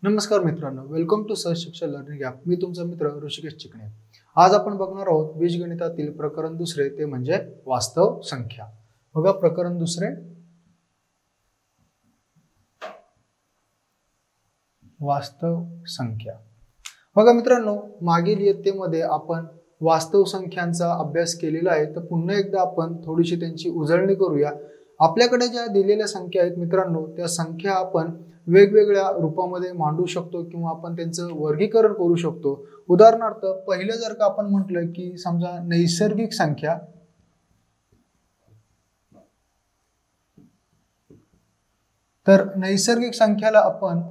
नमस्कार मित्रांनो, welcome to सहज शिक्षा लर्निंग ॲप. मी तुमचा मित्र ऋषिकेश चिकणे. आज आपण बघणार आहोत बीजगणितातील प्रकरण दुसरे, ते म्हणजे वास्तव संख्या. बघा प्रकरण दुसरे, वास्तव संख्या. बघा मित्रांनो, मागील इयत्तेमध्ये आपण वास्तव संख्यांचा अभ्यास केलेला आहे. तर पुन्हा एकदा आपण थोडीशी त्यांची उजळणी करूया. आपल्याकडे ज्या दिलेल्या संख्या आहेत मित्रांनो, त्या संख्या आपण वेगवेगळ्या रूपामध्ये मांडू शकतो किंवा आपण त्यांचं वर्गीकरण करू शकतो. उदाहरणार्थ पहिलं जर का आपण म्हटलं की समजा नैसर्गिक संख्या, तर नैसर्गिक संख्याला आपण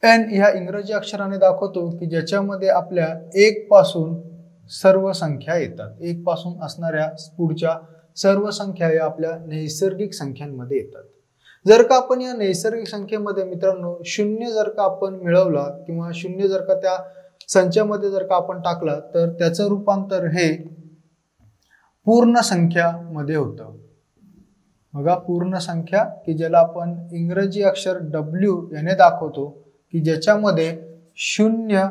n ह्या इंग्रजी अक्षराने दाखवतो की ज्याच्यामध्ये आपल्या 1 पासून सर्व संख्या येतात. 1 पासून असणाऱ्या पुढच्या सर्व संख्या या आपल्या नैसर्गिक संख्यांमध्ये येतात. जर का आपण या नैसर्गिक संख्येमध्ये मित्रांनो 0 जर का आपण मिळवला किंवा 0 जर का त्या संचामध्ये जर का आपण टाकला, तर त्याचं रूपांतर हे पूर्ण संख्यामध्ये होतं. बघा पूर्ण संख्या की ज्याला आपण इंग्रजी अक्षर W याने दाखवतो की ज्याच्यामध्ये 0,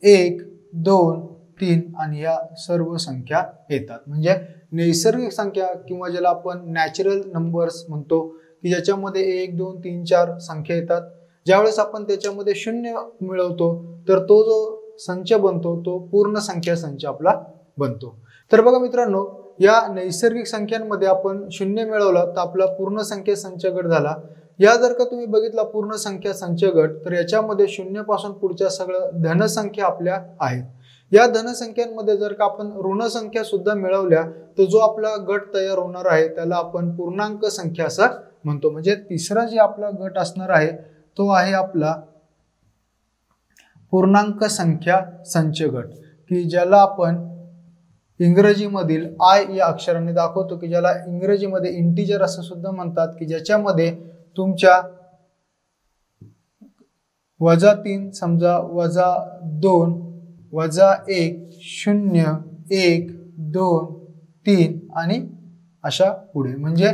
1, 2, 3 आणि या सर्व संख्या येतात. म्हणजे नैसर्गिक संख्या किंवा ज्याला आपण नॅचरल नंबर्स म्हणतो की ज्याच्यामध्ये 1, 2, 3, 4 संख्या येतात. ज्यावेळेस आपण त्याच्यामध्ये 0 मिळवतो तर तो जो संच बनतो तो पूर्ण संख्या संच आपला बनतो. तर बघा मित्रांनो, या नैसर्गिक संख्यांमध्ये आपण 0 मिळवला तर आपला पूर्ण संख्या संच गट झाला. या जर का तुम्ही बघितला पूर्ण संख्या संच गट, तर याच्यामध्ये 0 पासून पुढच्या सगळं धनसंख्या आपल्या आहेत. या धनसंख्यांमध्ये जर का आपण ऋण संख्या सुद्धा मिळवल्या तर जो आपला गट तयार होणार आहे त्याला आपण पूर्णांक संख्या असं म्हणतो. म्हणजे तिसरा जे आपला गट असणार आहे तो आहे आपला पूर्णांक संख्या संच गट, की ज्याला आपण इंग्रजीमधील I या अक्षराने दाखवतो, की ज्याला इंग्रजीमध्ये इंटिजर असं सुद्धा म्हणतात, की ज्याच्यामध्ये तुमच्या -3 समजा -2 -1 0 1 2 3 आणि अशा पुढे. म्हणजे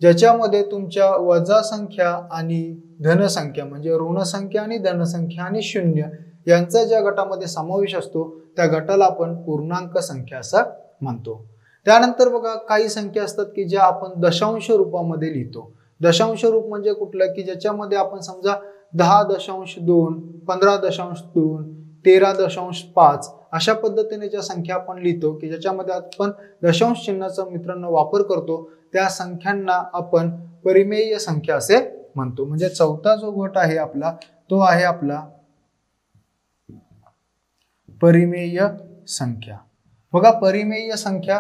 ज्याच्यामध्ये तुमच्या वजा संख्या आणि धनसंख्या म्हणजे ऋण संख्या आणि धनसंख्या आणि 0 यांचा ज्या गटामध्ये समावेश असतो त्या गटाला आपण पूर्णांक संख्या असं म्हणतो. त्यानंतर बघा काही संख्या असतात की ज्या आपण दशांश रूपामध्ये लिहितो. दशांश रूप म्हणजे कुठलं, की ज्याच्यामध्ये आपण समजा 10.2 15.2 13.5 अशा पद्धतीने ज्या संख्या आपण लिहितो की ज्याच्यामध्ये आपण दशांश चिन्हाचा मित्रांनो वापर करतो, त्या संख्यांना आपण परिमेय संख्या असे म्हणतो. म्हणजे चौथा जो गट आहे आपला तो आहे आपला परिमेय संख्या. बघा परिमेय संख्या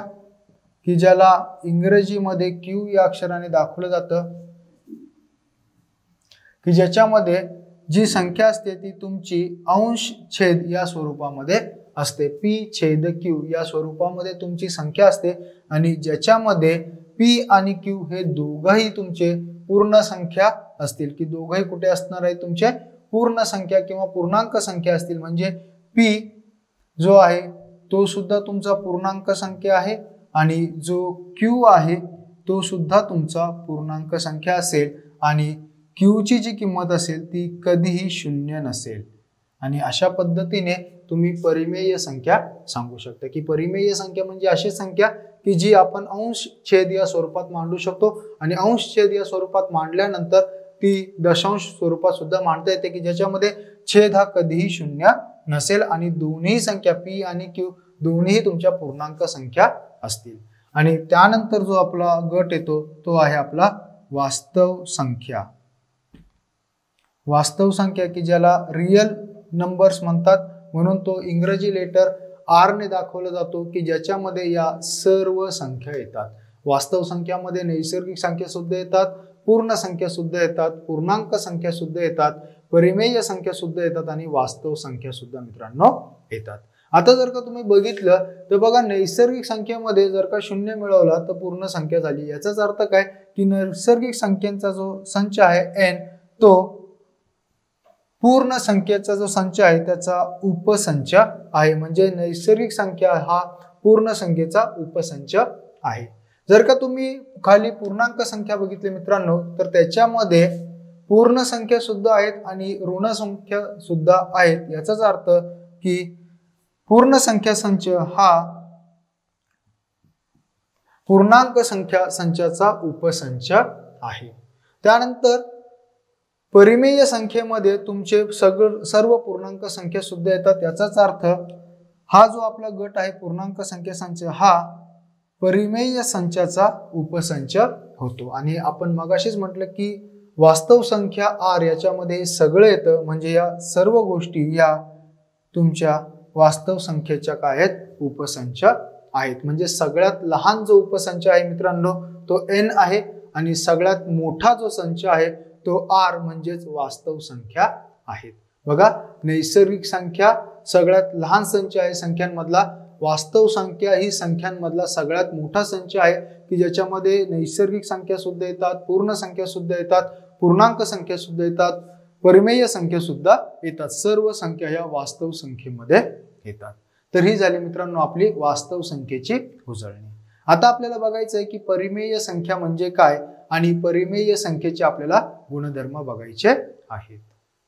की ज्याला इंग्रजीमध्ये Q या अक्षराने दाखवलं जातं, की ज्याच्यामध्ये जी संख्या असते ती तुमची अंश छेद या स्वरूपामध्ये असते. P/Q या स्वरूपामध्ये तुमची संख्या असते आणि ज्याच्यामध्ये P आणि Q हे दोघंही तुमचे पूर्ण संख्या असतील, की दोघंही कुठे असणार आहे तुमचे पूर्ण संख्या किंवा पूर्णांक संख्या असतील. म्हणजे P जो आहे तो सुद्धा तुमचा पूर्णांक संख्या आहे आणि जो Q आहे तो सुद्धा तुमचा पूर्णांक संख्या असेल आणि Q ची जी किंमत असेल ती कधीही 0 नसेल. आणि अशा पद्धतीने तुम्ही परिमेय संख्या सांगू शकता, की परिमेय संख्या म्हणजे अशी संख्या की जी आपण अंश छेद या स्वरूपात मांडू शकतो आणि अंश छेद या स्वरूपात मांडल्यानंतर ती दशांश स्वरूपात सुद्धा मांडता येते, की ज्याच्यामध्ये छेद हा कधीही 0 नसेल आणि दोन्ही संख्या P आणि Q दोन्ही तुमच्या पूर्णांक संख्या असतील. आणि त्यानंतर जो आपला गट येतो तो आहे आपला वास्तव संख्या. वास्तव संख्या की ज्याला रियल नंबर्स म्हणतात, म्हणून तो इंग्रजी लेटर R ने दाखवला जातो, की ज्याच्यामध्ये या सर्व संख्या येतात. वास्तव संख्यामध्ये नैसर्गिक संख्या सुद्धा येतात, पूर्ण संख्या सुद्धा येतात, पूर्णांक संख्या सुद्धा येतात, परिमेय संख्या सुद्धा येतात आणि वास्तव संख्या सुद्धा मित्रांनो येतात. आता जर का तुम्ही बघितलं तर बघा नैसर्गिक संख्येमध्ये जर का 0 मिळवला तर पूर्ण संख्या झाली. याचाच अर्थ काय, की नैसर्गिक संख्यांचा जो संच आहे n तो पूर्ण संख्येचा जो संच आहे त्याचा उपसंच आहे. म्हणजे नैसर्गिक संख्या हा पूर्ण संख्येचा उपसंच आहे. जर का तुम्ही खाली पूर्णांक संख्या बघितली मित्रांनो, तर त्याच्यामध्ये पूर्ण संख्या सुद्धा आहेत आणि ऋण संख्या सुद्धा आहेत। याचाच अर्थ की पूर्ण संख्या संच हा पूर्णांक संख्या संचाचा उपसंच आहे। त्यानंतर परिमेय संख्येमध्ये तुमचे सर्व पूर्णांक संख्या सुद्धा येतात। याचाच अर्थ हा जो आपला गट आहे पूर्णांक संख्या संच हा परिमेय संचाचा उपसंच होतो। आणि आपण मगाशीच म्हटलं की वास्तव संख्या r याच्यामध्ये सगळं येतं, म्हणजे या सर्व गोष्टी या तुमच्या वास्तव संख्येच्या काय आहेत, उपसंच आहेत। म्हणजे सगळ्यात लहान जो उपसंच आहे मित्रांनो तो n आहे आणि सगळ्यात मोठा जो संच आहे तो r म्हणजेच वास्तव संख्या आहेत। बघा, नैसर्गिक संख्या सगळ्यात लहान संच आहे संख्यांमधला, वास्तव संख्या ही संख्यांमधला सगळ्यात मोठा संच आहे की ज्याच्यामध्ये नैसर्गिक संख्या सुद्धा येतात, पूर्ण संख्या सुद्धा येतात, पूर्णांक संख्या सुद्धा येतात, परिमेय संख्या सुद्धा येतात। सर्व संख्या या वास्तव संख्येमध्ये येतात। तर ही झाली मित्रांनो आपली वास्तव संख्येची उजळणी। आता आपल्याला बघायचं आहे की परिमेय संख्या म्हणजे काय आणि परिमेय संख्येचे आपल्याला गुणधर्म बघायचे आहेत।